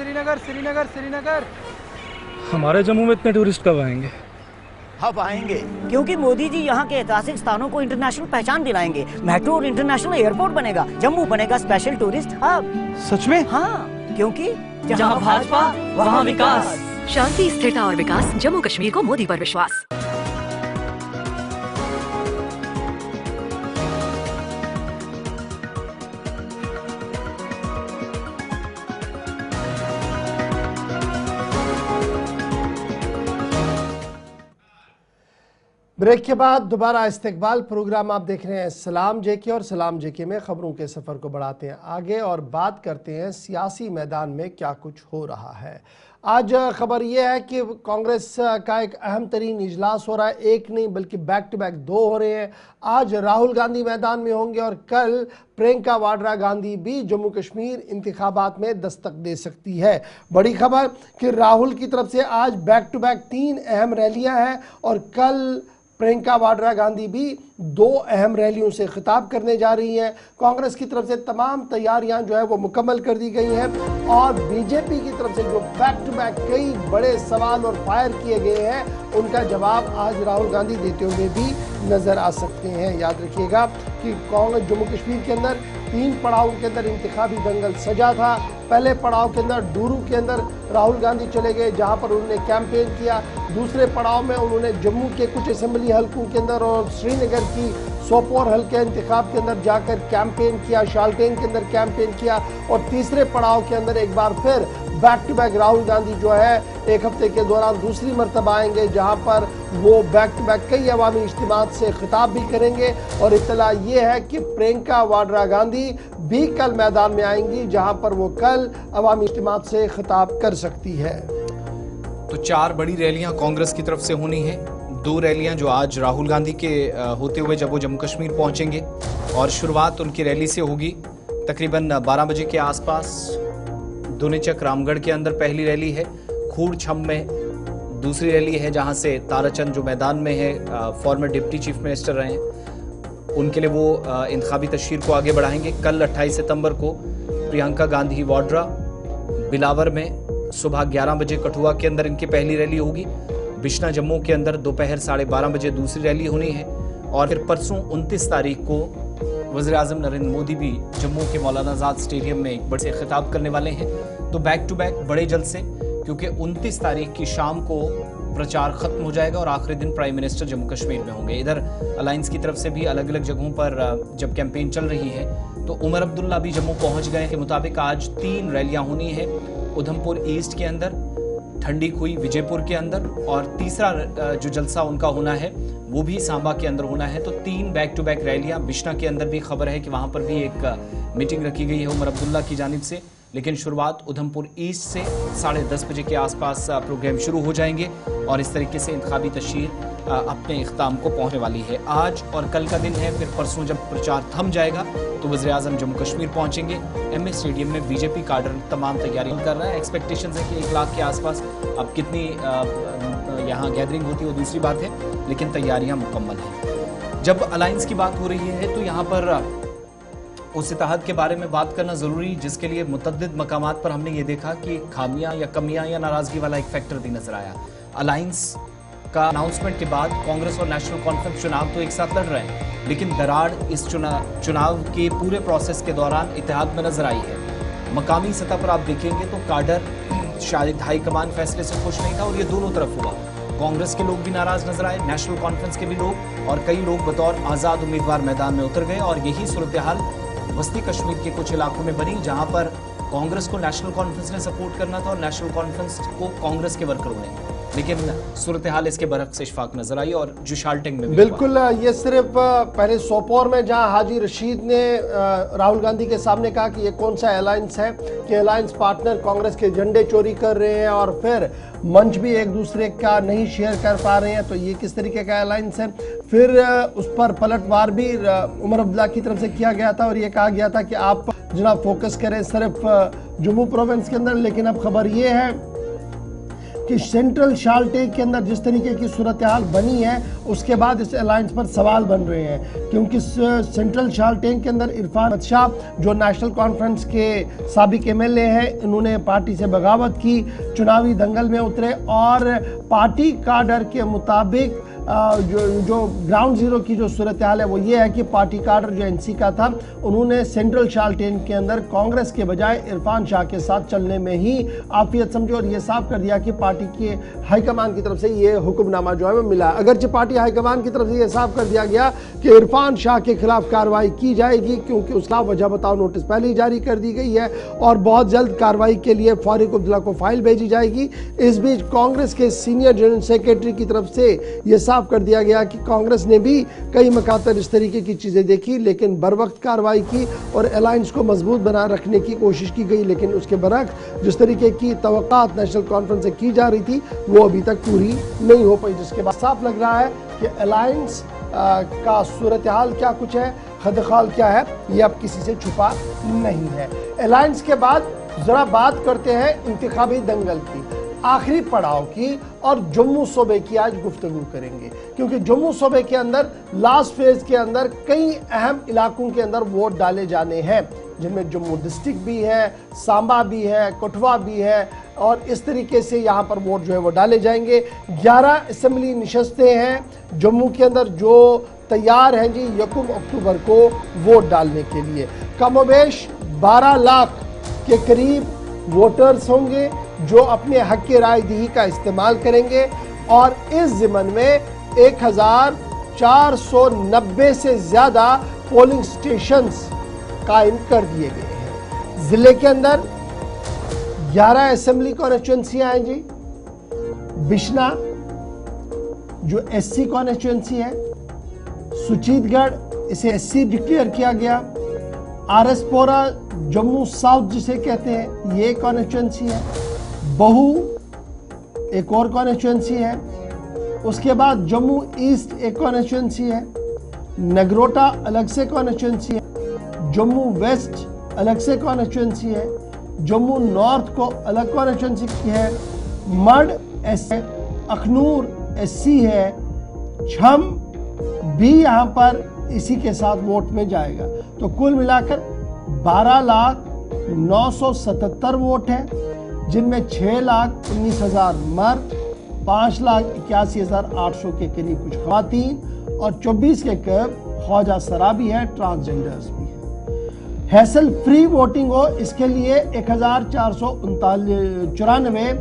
श्रीनगर श्रीनगर श्रीनगर। हमारे जम्मू में इतने टूरिस्ट कब आएंगे? अब आएंगे, क्योंकि मोदी जी यहाँ के ऐतिहासिक स्थानों को इंटरनेशनल पहचान दिलाएंगे। मेट्रो और इंटरनेशनल एयरपोर्ट बनेगा, जम्मू बनेगा स्पेशल टूरिस्ट हब। सच में? हाँ, क्योंकि जहाँ भाजपा वहाँ विकास। शांति, स्थिरता और विकास, जम्मू कश्मीर को मोदी पर विश्वास। ब्रेक के बाद दोबारा इस्तेकबाल प्रोग्राम आप देख रहे हैं सलाम जेके, और सलाम जेके में खबरों के सफ़र को बढ़ाते हैं आगे और बात करते हैं सियासी मैदान में क्या कुछ हो रहा है। आज खबर यह है कि कांग्रेस का एक अहम तरीन इजलास हो रहा है, एक नहीं बल्कि बैक टू बैक 2 हो रहे हैं। आज राहुल गांधी मैदान में होंगे और कल प्रियंका वाड्रा गांधी भी जम्मू कश्मीर इंतखाबात में दस्तक दे सकती है। बड़ी खबर कि राहुल की तरफ से आज बैक टू बैक 3 अहम रैलियां हैं और कल प्रियंका वाड्रा गांधी भी 2 अहम रैलियों से खिताब करने जा रही हैं। कांग्रेस की तरफ से तमाम तैयारियां जो है वो मुकम्मल कर दी गई हैं और बीजेपी की तरफ से जो बैक टू बैक कई बड़े सवाल और फायर किए गए हैं उनका जवाब आज राहुल गांधी देते हुए भी नज़र आ सकते हैं। याद रखिएगा कि कांग्रेस जम्मू कश्मीर के अंदर 3 पड़ाव के अंदर इंतखाबी दंगल सजा था। पहले पड़ाव के अंदर डूरू के अंदर राहुल गांधी चले गए जहां पर उन्होंने कैंपेन किया। दूसरे पड़ाव में उन्होंने जम्मू के कुछ असेंबली हलकों के अंदर और श्रीनगर की सोपोर हल्के इंतखाब के अंदर जाकर कैंपेन किया, शाल्टेन के अंदर कैंपेन किया और तीसरे पड़ाव के अंदर एक बार फिर back to back Rahul Gandhi जो है 1 हफ्ते के दौरान दूसरी मरतबा आएंगे जहां पर वो बैक टू बैक कई अवामी इज्तिमात से खिताब भी करेंगे। और इत्तला ये है कि प्रियंका वाड्रा गांधी भी कल मैदान में आएंगी जहां पर वो कल अवामी इज्तिमात से खिताब कर सकती है। तो 4 बड़ी रैलियां कांग्रेस की तरफ से होनी है। 2 रैलियां जो आज राहुल गांधी के होते हुए जब वो जम्मू कश्मीर पहुंचेंगे और शुरुआत उनकी रैली से होगी तकरीबन 12 बजे के आसपास। दुनेचक रामगढ़ के अंदर पहली रैली है, खूड़ छम में दूसरी रैली है जहां से ताराचंद जो मैदान में है फॉर्मर डिप्टी चीफ मिनिस्टर रहे हैं उनके लिए वो इंतखाबी तशहीर को आगे बढ़ाएंगे। कल 28 सितंबर को प्रियंका गांधी वाड्रा बिलावर में सुबह 11 बजे कठुआ के अंदर इनकी पहली रैली होगी। बिश्ना जम्मू के अंदर दोपहर 12:30 बजे दूसरी रैली होनी है और फिर परसों 29 तारीख को वज़ीर-ए-आज़म नरेंद्र मोदी भी जम्मू के मौलाना आज़ाद स्टेडियम में एक बड़े से खिताब करने वाले हैं। तो बैक टू बैक बड़े जल्द से, क्योंकि 29 तारीख की शाम को प्रचार खत्म हो जाएगा और आखिरी दिन प्राइम मिनिस्टर जम्मू कश्मीर में होंगे। इधर अलायंस की तरफ से भी अलग अलग जगहों पर जब कैंपेन चल रही है तो उमर अब्दुल्ला भी जम्मू पहुंच गए के मुताबिक आज 3 रैलियां होनी है, उधमपुर ईस्ट के अंदर, ठंडी खुई विजयपुर के अंदर और तीसरा जो जलसा उनका होना है वो भी सांबा के अंदर होना है। तो 3 बैक टू बैक रैलियां। बिश्ना के अंदर भी खबर है कि वहां पर भी एक मीटिंग रखी गई है उमर अब्दुल्ला की जानिब से, लेकिन शुरुआत उधमपुर ईस्ट से 10:30 बजे के आसपास प्रोग्राम शुरू हो जाएंगे और इस तरीके से इंतखाबी तशहीर अपने इख्ताम को पहुंचने वाली है। आज और कल का दिन है, फिर परसों जब प्रचार थम जाएगा तो वज़ीर-ए-आज़म जम्मू कश्मीर पहुंचेंगे। एमए स्टेडियम में बीजेपी काडर तमाम तैयारियां कर रहा है। एक्सपेक्टेशंस है कि 1 लाख के आसपास, अब कितनी यहाँ गैदरिंग होती है वो दूसरी बात है, लेकिन तैयारियां मुकम्मल हैं। जब अलायंस की बात हो रही है तो यहाँ पर उस इत्तेहाद के बारे में बात करना ज़रूरी, जिसके लिए मुतअद्दिद मकामात पर हमने ये देखा कि खामियां या कमियां या नाराज़गी वाला एक फैक्टर भी नजर आया। अलायंस का अनाउंसमेंट के बाद कांग्रेस और नेशनल कॉन्फ्रेंस चुनाव तो एक साथ लड़ रहे हैं, लेकिन दरार इस चुनाव के पूरे प्रोसेस के दौरान इत्तेहाद में नजर आई है। मकामी सतह पर आप देखेंगे तो काडर शायद हाईकमान फैसले से खुश नहीं था और ये दोनों तरफ हुआ। कांग्रेस के लोग भी नाराज नजर आए, नेशनल कॉन्फ्रेंस के भी लोग, और कई लोग बतौर आज़ाद उम्मीदवार मैदान में उतर गए। और यही सूरत हाल वस्ती कश्मीर के कुछ इलाकों में बनी जहां पर कांग्रेस को नेशनल कॉन्फ्रेंस ने सपोर्ट करना था और नेशनल कॉन्फ्रेंस को कांग्रेस के वर्करों ने, लेकिन सूरत हाल इसके बरक्स इशफाक नजर आई और जो शाल्टेंग में बिल्कुल ये सिर्फ पहले सोपोर में जहां हाजी रशीद ने राहुल गांधी के सामने कहा कि ये कौन सा अलायंस है कि अलायंस पार्टनर कांग्रेस के झंडे चोरी कर रहे हैं और फिर मंच भी एक दूसरे का नहीं शेयर कर पा रहे हैं, तो ये किस तरीके का अलायंस है। फिर उस पर पलटवार भी उमर अब्दुल्ला की तरफ से किया गया था और ये कहा गया था कि आप जनाब फोकस करें सिर्फ जम्मू प्रोविंस के अंदर। लेकिन अब खबर ये है कि सेंट्रल शालटेक के अंदर जिस तरीके की सूरत हाल बनी है उसके बाद इस अलायंस पर सवाल बन रहे हैं, क्योंकि सेंट्रल शालटेक के अंदर इरफान शाह जो नेशनल कॉन्फ्रेंस के साबिक एमएलए हैं, इन्होंने पार्टी से बगावत की, चुनावी दंगल में उतरे और पार्टी काडर के मुताबिक जो ग्राउंड जीरो की जो सूरत हाल है वो ये है कि पार्टी काडर जो एनसी का था, उन्होंने सेंट्रल शालटेन के अंदर कांग्रेस के बजाय इरफान शाह के साथ चलने में ही आफियत समझी और ये साफ कर दिया कि पार्टी के हाईकमान की तरफ से ये हुक्मनामा जो है वो मिला। अगरचे पार्टी हाईकमान की तरफ से ये साफ कर दिया गया कि इरफान शाह के खिलाफ कार्रवाई की जाएगी, क्योंकि उसका वजह बताओ नोटिस पहले ही जारी कर दी गई है और बहुत जल्द कार्रवाई के लिए फारूक अब्दुल्ला को फाइल भेजी जाएगी। इस बीच कांग्रेस के सीनियर जनरल सेक्रेटरी की तरफ से ये साफ कर दिया गया कि कांग्रेस ने भी कई मकातर इस तरीके की चीजें देखी, लेकिन बर वक्त कार्रवाई की और अलायंस को मजबूत बना रखने की कोशिश की गई, लेकिन उसके बरक्स जिस तरीके की तवक्कात नेशनल कॉन्फ्रेंस से की जा रही थी वो अभी तक पूरी नहीं हो पाई, जिसके बाद साफ लग रहा है कि अलायंस का सूरत हाल क्या कुछ है, खदखाल क्या है, ये अब किसी से छुपा नहीं है। अलायंस के बाद जरा बात करते हैं इंतखाबी दंगल की, आखिरी पड़ाव की, और जम्मू सूबे की आज गुफ्तगू करेंगे, क्योंकि जम्मू सूबे के अंदर लास्ट फेज के अंदर कई अहम इलाकों के अंदर वोट डाले जाने हैं, जिनमें जम्मू डिस्ट्रिक्ट भी है, सांबा भी है, कठुआ भी है, और इस तरीके से यहाँ पर वोट जो है वो डाले जाएंगे। 11 असेंबली नशस्तें हैं जम्मू के अंदर जो तैयार हैं जी 1 अक्टूबर को वोट डालने के लिए। कमोबेश 12 लाख के करीब वोटर्स होंगे जो अपने हक की राय दही का इस्तेमाल करेंगे, और इस ज़िमन में 1490 से ज़्यादा पोलिंग स्टेशंस कायम कर दिए गए हैं। ज़िले के अंदर 11 असेंबली कॉन्स्टिट्यूंसियां हैं जी। बिश्ना जो एससी कॉन्स्टिट्यूंसी है, सुचीतगढ़ इसे एससी डिक्लेयर किया गया, आरएसपोरा जम्मू साउथ जिसे कहते हैं ये कॉन्स्टिट्यूंसी है, बहू एक और कॉन्स्टिट्यूंसी है, उसके बाद जम्मू ईस्ट एक कॉन्स्टिट्यूंसी है, नगरोटा अलग से कॉन्स्टिट्यूंसी है, जम्मू वेस्ट अलग से कॉन्स्टिट्यूंसी है, जम्मू नॉर्थ को अलग कॉन्स्टिट्यूंसी है, मड एस अखनूर एससी है, छम भी यहाँ पर इसी के साथ वोट में जाएगा। तो कुल मिलाकर 12,977 वोट हैं, जिनमें 6,19,000 मर्द, 5,81,800 के करीब कुछ खवातीन और 24 के करीब ख्वाजा सराबी है, ट्रांसजेंडर्स भी है। हैसल फ्री वोटिंग हो इसके लिए 1,494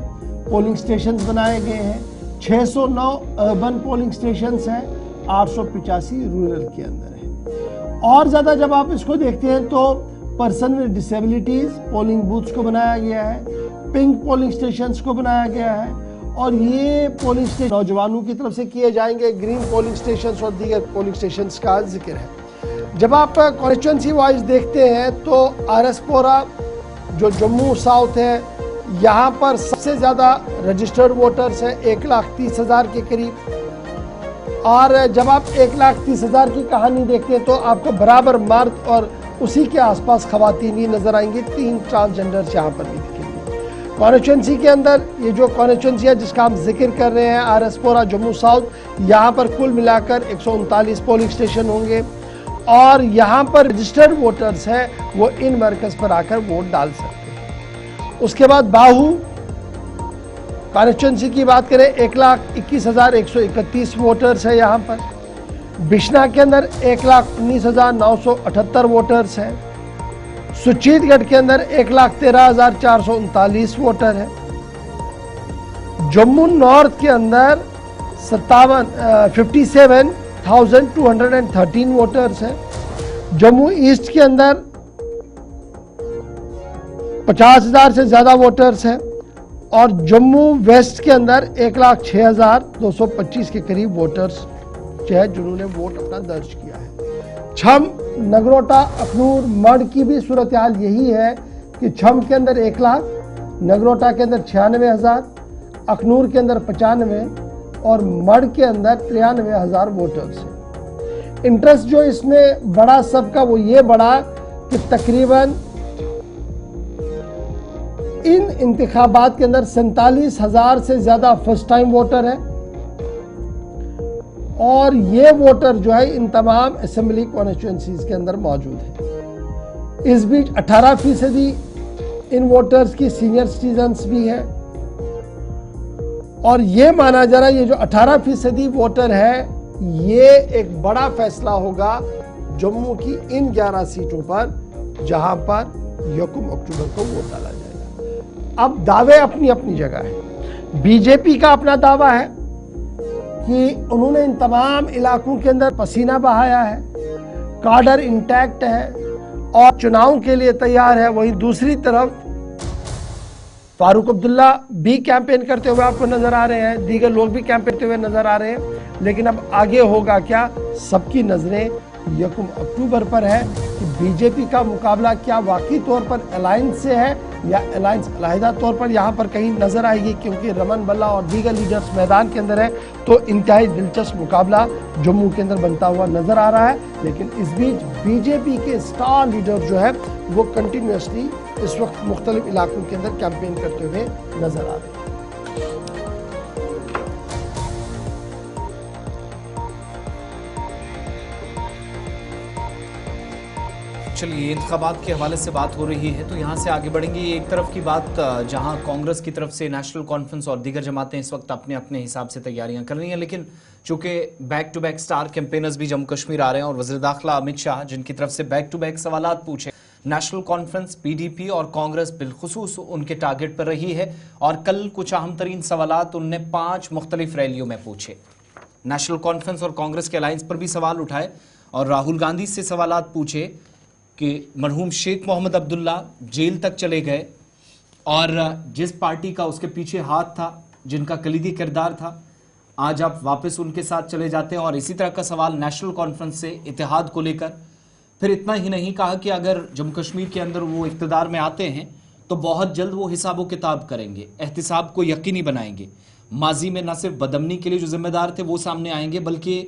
पोलिंग स्टेशन बनाए गए हैं, 609 अर्बन पोलिंग स्टेशन हैं, 885 रूरल के अंदर है। और ज़्यादा जब आप इसको देखते हैं तो person with disabilities polling booths को बनाया गया है, पिंक पोलिंग स्टेशंस को बनाया गया है, और ये पोलिंग स्टेशन नौजवानों की तरफ से किए जाएंगे। ग्रीन पोलिंग स्टेशंस और दीगर पोलिंग स्टेशंस का जिक्र है। जब आप कॉन्स्टिट्यूंसी वाइज देखते हैं तो आरएसपोरा जो जम्मू साउथ है, यहाँ पर सबसे ज़्यादा रजिस्टर्ड वोटर्स हैं 1,30,000 के करीब, और जब आप 1,30,000 की कहानी देखते हैं तो आपको बराबर मर्द और उसी के आसपास खवातीन भी नजर आएंगी, 3 ट्रांसजेंडर्स यहाँ पर भी दिखेंगे। कॉन्स्टिट्यूंसी के अंदर ये जो कॉन्स्टिट्यूंसी है जिसका हम जिक्र कर रहे हैं आरएसपोरा जम्मू साउथ, यहाँ पर कुल मिलाकर 139 पोलिंग स्टेशन होंगे, और यहाँ पर रजिस्टर्ड वोटर्स हैं वो इन मरकज़ पर आकर वोट डाल सकते हैं। उसके बाद बाहू कॉन्स्टिट्यूंसी की बात करें 1,21,131 वोटर्स है यहाँ पर। बिश्ना के अंदर 1,19,978 वोटर्स हैं। सुचीतगढ़ के अंदर 1,13,439 वोटर है। जम्मू नॉर्थ के अंदर 57,213 वोटर्स हैं। जम्मू ईस्ट के अंदर 50,000 से ज़्यादा वोटर्स हैं, और जम्मू वेस्ट के अंदर 1,06,225 के करीब वोटर्स जो है जिन्होंने वोट अपना दर्ज किया है। छम, नगरोटा, अखनूर, मड की भी सूरत हाल यही है कि छम के अंदर 1 लाख, नगरोटा के अंदर 96,000, अखनूर के अंदर 95 और मड के अंदर 93,000 वोटर्स हैं। इंटरेस्ट जो इसमें बड़ा सबका वो ये बड़ा कि तकरीबन इन इंतखाबात के अंदर 47,000 से ज्यादा फर्स्ट टाइम वोटर है और ये वोटर जो है इन तमाम असेंबली कॉन्स्टिट्यूएंसीज के अंदर मौजूद है। इस बीच 18% इन वोटर्स की सीनियर सिटीजन्स भी है और ये माना जा रहा है ये जो 18% वोटर है ये एक बड़ा फैसला होगा जम्मू की इन 11 सीटों पर जहां पर 1 अक्टूबर को वोट डाला जाएगा। अब दावे अपनी अपनी जगह है। बीजेपी का अपना दावा है कि उन्होंने इन तमाम इलाकों के अंदर पसीना बहाया है, काडर इंटैक्ट है और चुनाव के लिए तैयार है। वहीं दूसरी तरफ फारूक अब्दुल्ला भी कैंपेन करते हुए आपको नजर आ रहे हैं, दीगर लोग भी कैंपेन करते हुए नजर आ रहे हैं। लेकिन अब आगे होगा क्या, सबकी नजरें 1 अक्टूबर पर है कि बीजेपी का मुकाबला क्या वाकई तौर पर अलायंस से है या अलायंस अलहदा तौर पर यहाँ पर कहीं नजर आएगी, क्योंकि रमन बल्ला और दीगर लीडर्स मैदान के अंदर है। तो इंतहाई दिलचस्प मुकाबला जम्मू के अंदर बनता हुआ नजर आ रहा है। लेकिन इस बीच बीजेपी के स्टार लीडर जो है वो कंटिन्यूसली इस वक्त मुख्तलिफ इलाकों के अंदर कैंपेन करते हुए नजर आ रहे हैं। चलिए, इंतखाबात के हवाले से बात हो रही है तो यहाँ से आगे बढ़ेंगे। एक तरफ की बात जहाँ कांग्रेस की तरफ से नेशनल कॉन्फ्रेंस और दीगर जमातें इस वक्त अपने अपने हिसाब से तैयारियां कर रही हैं, लेकिन चूंकि back to back star campaigners भी जम्मू कश्मीर आ रहे हैं और वज़ीर दाखिला अमित शाह जिनकी तरफ से बैक टू बैक सवालात पूछे, नेशनल कॉन्फ्रेंस, पीडीपी और कांग्रेस बिलखुसूस उनके टारगेट पर रही है और कल कुछ अहम तरीन सवालात उनने 5 मुख्तलिफ रैलियों में पूछे। नेशनल कॉन्फ्रेंस और कांग्रेस के अलायंस पर भी सवाल उठाए और राहुल गांधी से सवालात पूछे कि मरहूम शेख मोहम्मद अब्दुल्ला जेल तक चले गए और जिस पार्टी का उसके पीछे हाथ था, जिनका कलीदी किरदार था, आज आप वापस उनके साथ चले जाते हैं। और इसी तरह का सवाल नेशनल कॉन्फ्रेंस से इत्तेहाद को लेकर। फिर इतना ही नहीं, कहा कि अगर जम्मू कश्मीर के अंदर वो इक़्तिदार में आते हैं तो बहुत जल्द वो हिसाब किताब करेंगे, एहतिसाब को यकीनी बनाएंगे। माजी में न सिर्फ बदमनी के लिए जो जिम्मेदार थे वो सामने आएंगे, बल्कि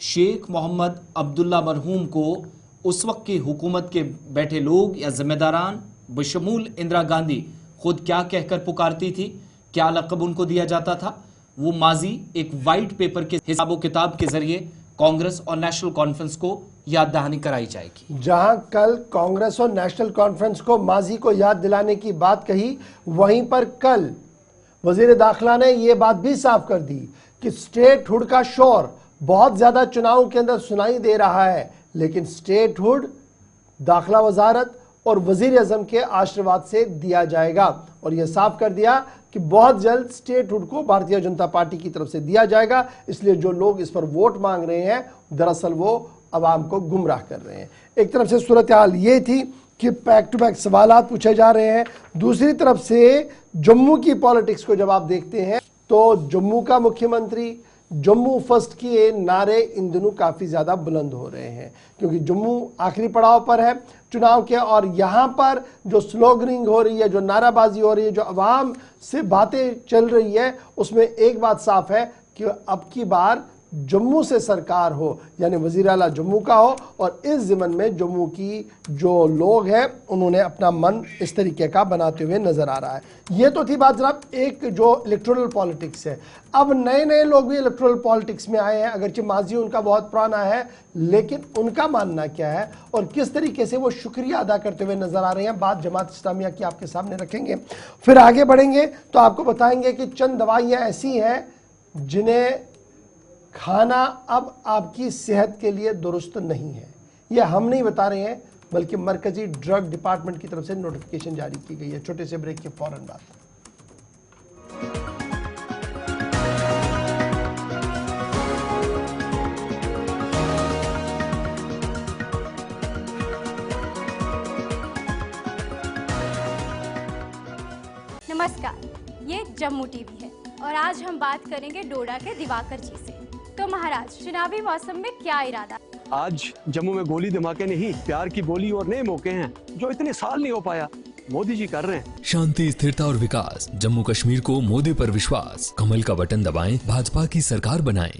शेख मोहम्मद अब्दुल्ला मरहूम को उस वक्त की हुकूमत के बैठे लोग या जिम्मेदारान बशमूल इंदिरा गांधी खुद क्या कहकर पुकारती थी, क्या लक़ब उनको दिया जाता था, वो माजी एक वाइट पेपर के हिसाब किताब के जरिए कांग्रेस और नेशनल कॉन्फ्रेंस को याद दहानी कराई जाएगी। जहां कल कांग्रेस और नेशनल कॉन्फ्रेंस को माजी को याद दिलाने की बात कही, वहीं पर कल वजीर दाखिला ने यह बात भी साफ कर दी कि स्टेटहुड का शोर बहुत ज्यादा चुनाव के अंदर सुनाई दे रहा है, लेकिन स्टेटहुड दाखिला वजारत और वजीर आजम के आशीर्वाद से दिया जाएगा। और यह साफ कर दिया कि बहुत जल्द स्टेटहुड को भारतीय जनता पार्टी की तरफ से दिया जाएगा। इसलिए जो लोग इस पर वोट मांग रहे हैं दरअसल वो अवाम को गुमराह कर रहे हैं। एक तरफ से सूरत हाल ये थी कि बैक टू बैक सवालात पूछे जा रहे हैं, दूसरी तरफ से जम्मू की पॉलिटिक्स को जब आप देखते हैं तो जम्मू का मुख्यमंत्री, जम्मू फर्स्ट के नारे इन दिनों काफ़ी ज़्यादा बुलंद हो रहे हैं, क्योंकि जम्मू आखिरी पड़ाव पर है चुनाव के। और यहाँ पर जो स्लोगनिंग हो रही है, जो नाराबाजी हो रही है, जो अवाम से बातें चल रही है, उसमें एक बात साफ है कि अब की बार जम्मू से सरकार हो, यानी वज़ीर आला जम्मू का हो। और इस ज़िमन में जम्मू की जो लोग हैं उन्होंने अपना मन इस तरीके का बनाते हुए नज़र आ रहा है। ये तो थी बात जनाब एक जो इलेक्टोरल पॉलिटिक्स है। अब नए नए लोग भी इलेक्टोरल पॉलिटिक्स में आए हैं, अगरचे माजी उनका बहुत पुराना है, लेकिन उनका मानना क्या है और किस तरीके से वो शुक्रिया अदा करते हुए नज़र आ रहे हैं, बात जमात इस्लामिया की आपके सामने रखेंगे। फिर आगे बढ़ेंगे तो आपको बताएंगे कि चंद दवाइयाँ ऐसी हैं जिन्हें खाना अब आपकी सेहत के लिए दुरुस्त नहीं है। यह हम नहीं बता रहे हैं, बल्कि मरकजी ड्रग डिपार्टमेंट की तरफ से नोटिफिकेशन जारी की गई है। छोटे से ब्रेक के फौरन बाद। नमस्कार, ये जम्मू टीवी है और आज हम बात करेंगे डोडा के दिवाकर जी से। तो महाराज, चुनावी मौसम में क्या इरादा? आज जम्मू में गोली धमाके नहीं, प्यार की बोली और नए मौके हैं जो इतने साल नहीं हो पाया, मोदी जी कर रहे हैं। शांति, स्थिरता और विकास, जम्मू कश्मीर को मोदी पर विश्वास। कमल का बटन दबाएं, भाजपा की सरकार बनाएं।